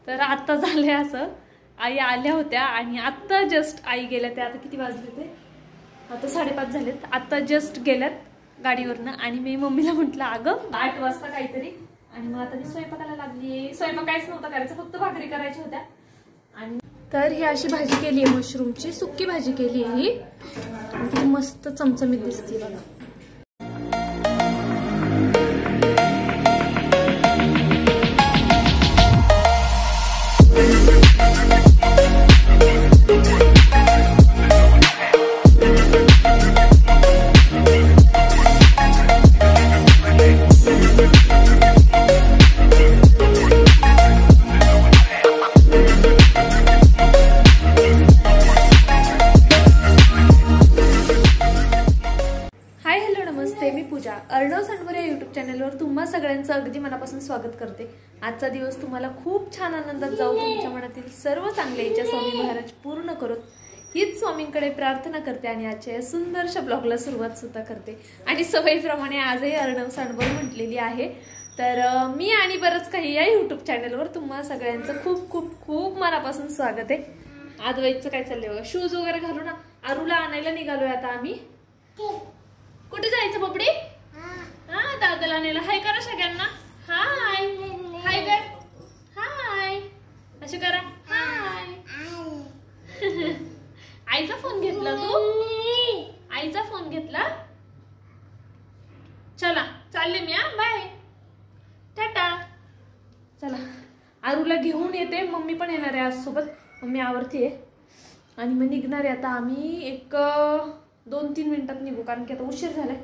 तर आत्ता झालंय असं, आई आल्या होत्या आणि आत्ता जस्ट आई गेल्या. त्या आता किती वाजले ते, आता 5:30 झालेत. आत्ता जस्ट गेल्यात गाडीवरनं आणि मी मम्मीला म्हटलं अगं 8 वाजता काहीतरी, आणि मग आता मी स्वयंपाकाला लागली. स्वयंपाक काहीच नव्हता करायचं, फक्त भाकरी करायच्या होत्या. आणि तर ही अशी भाजी केली आहे, मशरूमची सुक्की भाजी केली आहे ही, मस्त चमचमीत दिसते बघा. अर्णव सांडवर या यूट्यूब चॅनलवर तुम्हा सगळ्यांचं अगदी मनापासून स्वागत करते. आजचा दिवस तुम्हाला खूप छान आनंदात जाऊ, तुमच्या मनातील सर्व चांगले इच्छा स्वामी महाराज पूर्ण करोत हीच स्वामींकडे प्रार्थना करते आणि आजच्या या सुंदरशा ब्लॉगला सुरुवात सुद्धा करते. आणि सवयीप्रमाणे आजही अर्णव सांडवर म्हटलेली आहे. तर मी आणि बरंच काही या यूट्यूब चॅनलवर तुम्हा सगळ्यांचं खूप खूप खूप मनापासून स्वागत आहे. आदवाईचं काय चाललंय बघा, शूज वगैरे घालू ना, आरूला आणायला निघालोय आता आम्ही. कुठे जायचं बबडी? हा दादाला आणायला. हाय करा सगळ्यांना, हाय हाय कर, हाय असे करा, हाय. आईचा फोन घेतला तू, आईचा फोन घेतला. चला चालले मी, बाय टाटा. चला आरूला घेऊन येते, मम्मी पण येणार आहे आज सोबत. मम्मी आवरतीये आणि मग निघणार आहे आता आम्ही. एक 2-3 मिनिटात निघू, कारण की आता उशीर झालाय.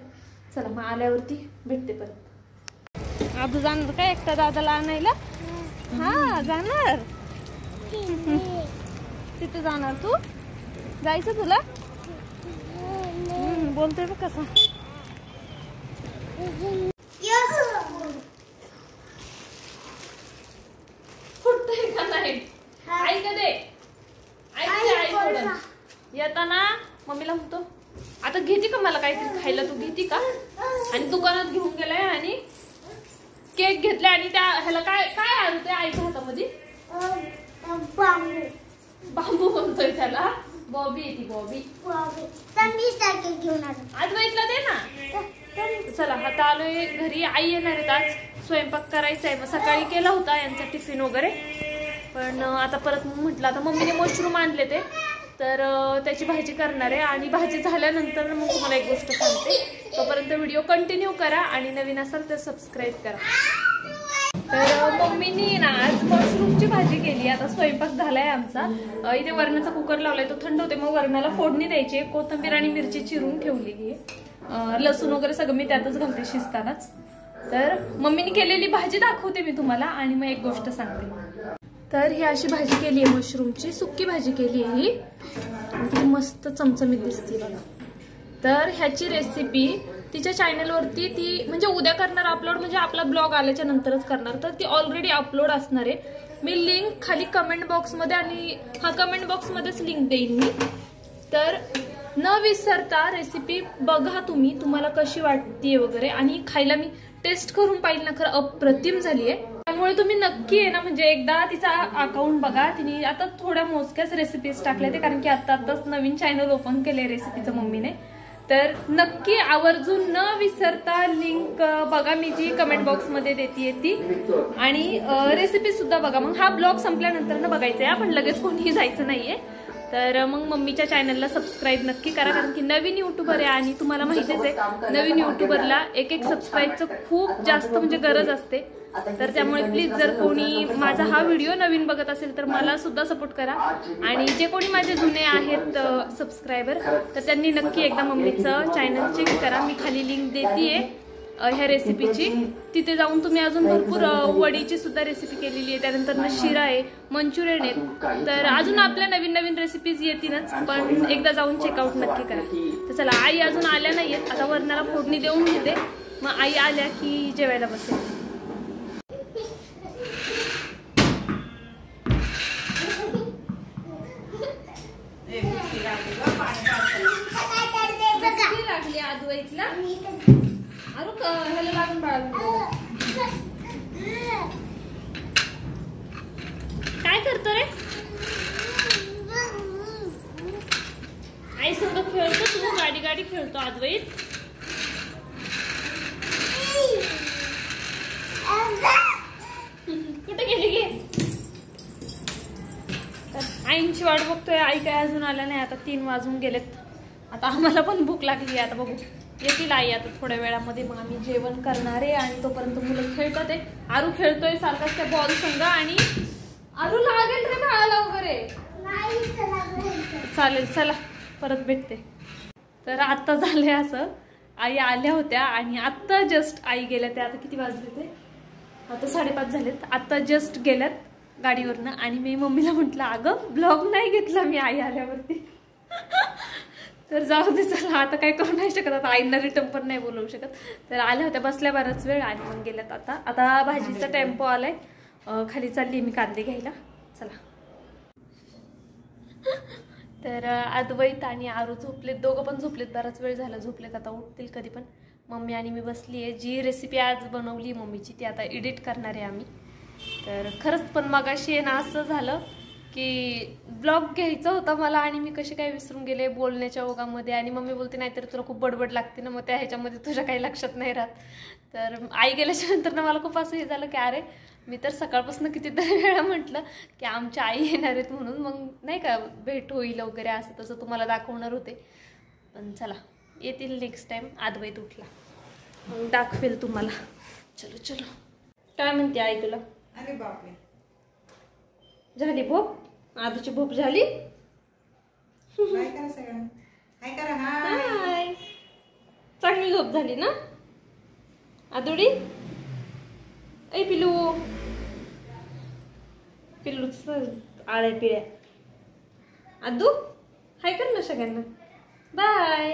चला मग आल्यावरती भेटते परत. आजू जाणार काय एकटा दादाला आणायला? हा जाणार, तिथे जाणार. तू जायचं तुला? बोलतोय बघ कसा. फुटतोय का नाही? ऐक दे, येताना मम्मीला म्हणतो आता घेते का मला काहीतरी खायला, तू घेते का? आणि दुकानात घेऊन गेलाय आणि केक घेतलाय आणि त्या ह्याला काय काय आणू ते आईच्या हातामध्ये? बांबू म्हणतोय त्याला. बॉबी आहे ती, बॉबी. आज माहितला दे ना. चला आता आलोय घरी, आई येणार आहेत आज. स्वयंपाक करायचा आहे, मग सकाळी केला होता यांचा टिफिन वगैरे, पण आता परत म्हटलं आता मम्मीने मशरूम आणले ते, तर त्याची भाजी करणार आहे. आणि भाजी झाल्यानंतर मग तुम्हाला एक गोष्ट सांगते, तोपर्यंत व्हिडिओ कंटिन्यू करा आणि नवीन असाल तर सबस्क्राईब करा. तर मम्मीनी ना आज मशरूमची भाजी केली. आता स्वयंपाक झालाय आमचा. इथे वरणाचा कुकर लावलाय, तो थंड होते, मग वरणाला फोडणी द्यायची. कोथिंबीर आणि मिरची चिरून ठेवलेली आहे, लसूण वगैरे सगळं मी त्यातच घालते शिजतानाच. तर मम्मीने केलेली भाजी दाखवते मी तुम्हाला आणि मग एक गोष्ट सांगते. तर ही अशी भाजी केली आहे, मशरूमची सुक्की भाजी केली आहे ही, मस्त चमचमीत दिसते बघा. तर ह्याची रेसिपी तिच्या चॅनलवरती ती म्हणजे उद्या करणार अपलोड, म्हणजे आपला ब्लॉग आल्याच्या नंतरच करणार. तर ती ऑलरेडी अपलोड असणार आहे. मी लिंक खाली कमेंट बॉक्समध्ये आणि कमेंट बॉक्समध्येच लिंक देईन मी. तर न विसरता रेसिपी बघा तुम्ही, तुम्हाला कशी वाटते वगैरे. आणि खायला मी टेस्ट करून पाहिली ना, खरं अप्रतिम झाली आहे. त्यामुळे तुम्ही नक्की आहे ना, म्हणजे एकदा तिचा अकाउंट बघा. तिने आता थोड्या मोजक्याच रेसिपीज टाकल्या ते, कारण की आताच नवीन चॅनल ओपन केले रेसिपीचं मम्मीने. तर नक्की आवर्जून न विसरता लिंक बघा, मी जी कमेंट बॉक्समध्ये देते ती. आणि रेसिपी सुद्धा बघा. मग हा ब्लॉग संपल्यानंतर ना बघायचा आहे, आपण लगेच कोणीही जायचं नाहीये. तर मग मम्मीच्या चॅनलला सबस्क्राईब नक्की करा, कारण की नवीन युट्यूबर आहे आणि तुम्हाला माहितीच आहे नवीन युट्यूबरला एक सबस्क्राईबचं खूप जास्त म्हणजे गरज असते. तर त्यामुळे प्लीज जर कोणी माझा हा व्हिडिओ नवीन बघत असेल तर मला सुद्धा सपोर्ट करा. आणि जे कोणी माझे जुने आहेत सबस्क्रायबर, तर त्यांनी नक्की एकदा मम्मीचं चॅनल चेक करा. मी खाली लिंक देतीये ह्या रेसिपीची, तिथे जाऊन तुम्ही अजून भरपूर वडीची सुद्धा रेसिपी केलेली आहे. त्यानंतर शिरा आहे, मंचुरियन आहेत. तर अजून आपल्या नवीन नवीन रेसिपीज येतीलच, पण एकदा जाऊन चेकआउट नक्की करा. तर चला, आई अजून आल्या नाहीयेत, आता वरणाला फोडणी देऊन घेते, मग आई आल्या की जेवायला बसेल. लागली आदवाईतला अरे ह्याला लागून बाळा. करतो रे? आई संग खेळतो तू, गाडी गाडी खेळतो अद्वैत. कुठे गेली गे? आईंची वाट बघतोय. आई काय अजून आल्या नाही. आता 3 वाजून गेलेत. आता आम्हाला पण भूक लागली. आता बघू येतील आई आता थोड्या वेळामध्ये. मग आम्ही जेवण करणार आहे आणि तोपर्यंत मुलं खेळतात आहे. आरू खेळतोय सारखाच त्या बॉल संग आणि आरू लागेल रे बाळाला वगैरे. चालेल चला परत भेटते. तर आता झालंय असं, आई आल्या होत्या आणि आत्ता जस्ट आई गेल्या. त्या आता किती वाजले ते? आता 5:30 झालेत. आत्ता जस्ट गेल्यात गाडीवरनं आणि मी मम्मीला म्हटलं अगं ब्लॉग नाही घेतला मी आई आल्यावरती. तर जाऊ दे चला, आता काय करू नाही शकत. आता आईंना रिटर्न पण नाही बोलवू शकत. तर आल्या होत्या, बसल्या बराच वेळ आणि मग गेल्यात. आता भाजीचा टेम्पो आलाय, खाली चालली मी कांदे घ्यायला. चला. तर अद्वैत आणि आरू झोपलेत, दोघं पण झोपलेत. बराच वेळ झाला झोपलेत, आता उठतील कधी पण. मम्मी आणि मी बसली आहे. जी रेसिपी आज बनवली मम्मीची ती आता एडिट करणार आहे आम्ही. तर खरंच पण मगाशी आहे ना असं झालं की ब्लॉग घ्यायचा होता मला आणि मी कशी काय विसरून गेले बोलण्याच्या ओघामध्ये. आणि मम्मी बोलते नाहीतर तुला खूप बडबड लागते ना, मग त्या ह्याच्यामध्ये तुझ्या काही लक्षात नाही राहत. तर आई गेल्याच्या नंतर ना मला खूप असं हे झालं की अरे मी तर सकाळपासून कितीतरी वेळा म्हटलं की आमच्या आई येणार आहेत म्हणून, मग नाही का भेट होईल वगैरे असं तसं तुम्हाला दाखवणार होते. पण चला येतील नेक्स्ट टाइम. अद्वैत उठला मग दाखवेल तुम्हाला. चलो चलो. काय म्हणते आई तुला? अरे बापरे, झाली भोप? आधीची भोप झाली? काय करा सगळं, काय करा. हाय, चांगली झोप झाली ना आदुडी? ऐ पिलू, पिल्लूच आळ्या पिळ्या. आदू हाय कर ना सगळ्यांना. बाय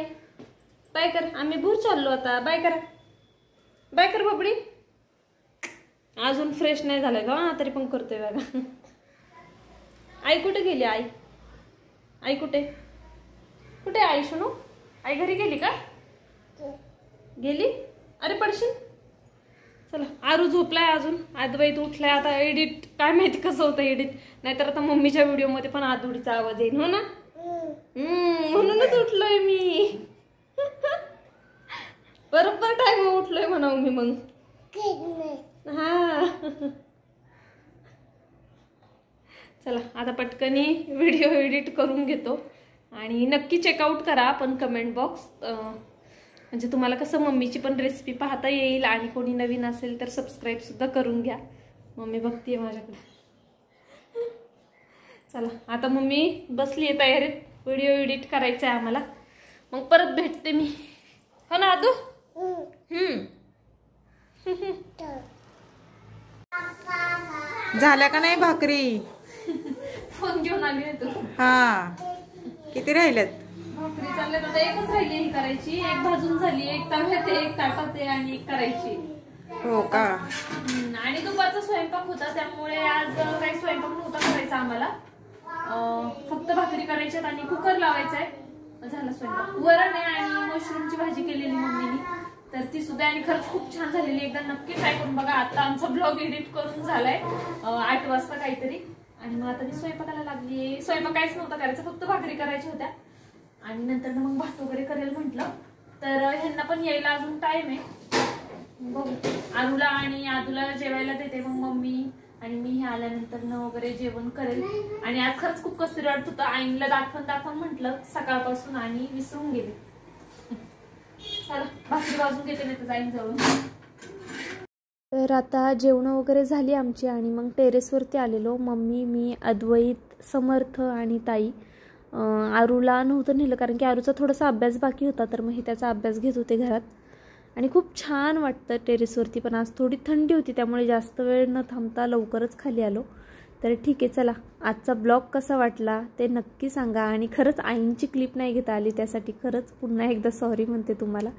बाय कर. आम्ही भूर चाललो आता. बाय करा. बाय कर बाबडी. अजून फ्रेश नाही झालाय का तरी पण करतोय बघा. आई कुठे गेली? आई आई कुठे कुठे आई? सुनो आई घरी गेली का? गेली? अरे पडशील. चला आरू झोपलाय अजून, अद्वैत उठलाय. आता एडिट काय माहिती कसं होतं एडिट, नाहीतर आता मम्मीच्या व्हिडिओ मध्ये पण आदुडीचा आवाज येईल हो ना. म्हणूनच उठलोय मी. बरोबर टाइम उठलोय म्हणावं मी मग. हा चला आता पटकनी व्हिडिओ एडिट करून घेतो आणि नक्की चेकआउट करा पण कमेंट बॉक्स, म्हणजे तुम्हाला कसं मम्मीची पण रेसिपी पाहता येईल. आणि कोणी नवीन असेल तर सबस्क्राईब सुद्धा करून घ्या. मम्मी बघतीये माझ्याकडे. चला आता मम्मी बसली आहे तयारीत, व्हिडिओ एडिट करायचा आहे आम्हाला. मग परत भेटते मी हो ना आदू? झाल्या का नाही भाकरी? फोन घेऊन आली तू? हा, किती राहिल्यात भाकरी? चालल्यात आता. एकच राहिली ही करायची. एक भाजून झाली, एक तव्यात आहे, एक ताटात आहे आणि एक करायची. हो का? आणि दुपारचा स्वयंपाक होता त्यामुळे आज काही स्वयंपाक नव्हता करायचा आम्हाला. फक्त भाकरी करायच्यात आणि कुकर लावायचा आहे. झाला स्वयंपाक. वरण आहे आणि मशरूमची भाजी केलेली मम्मीनी, तर ती सुद्धा आणि खरंच खूप छान झालेली. एकदा नक्की ट्राय करून बघा. आता आमचा ब्लॉग एडिट करून झालाय 8 वाजता काहीतरी. आणि मग आता मी स्वयंपाकाला लागली. स्वयंपाक काहीच नव्हता करायचं, फक्त भाकरी करायच्या होत्या आणि नंतर मग भात वगैरे करेल म्हटलं. तर ह्यांना पण यायला अजून टाइम आहे. बघू. आरूला आणि आदूला जेवायला देते मग मम्मी आणि मी हे आल्यानंतर वगैरे जेवण करेल. आणि आज खरंच खूप कसतरी वाटत होतं. आईला दाखवून म्हटलं सकाळपासून आणि विसरून गेले. चला भाकरी वाजून घेते नाही तर जाईन जवळ. तर आता जेवण वगैरे झाली आमची आणि मग टेरेसवरती आलेलो. मम्मी, मी, अद्वैत, समर्थ आणि ताई. आरूला नव्हतं नेलं कारण की आरूचा थोडासा अभ्यास बाकी होता, तर मग हे त्याचा अभ्यास घेत होते घरात. आणि खूप छान वाटतं टेरेसवरती, पण आज थोडी थंडी होती त्यामुळे जास्त वेळ न थांबता लवकरच खाली आलो. तर ठीक आहे चला, आजचा ब्लॉग कसा वाटला ते नक्की सांगा. आणि खरंच आईंची क्लिप नाही घेता आली त्यासाठी खरंच पुन्हा एकदा सॉरी म्हणते तुम्हाला.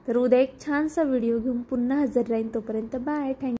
तर उद्या एक छानसा व्हिडिओ घेऊन पुन्हा हजर राहीन. तोपर्यंत बाय. थँक्यू.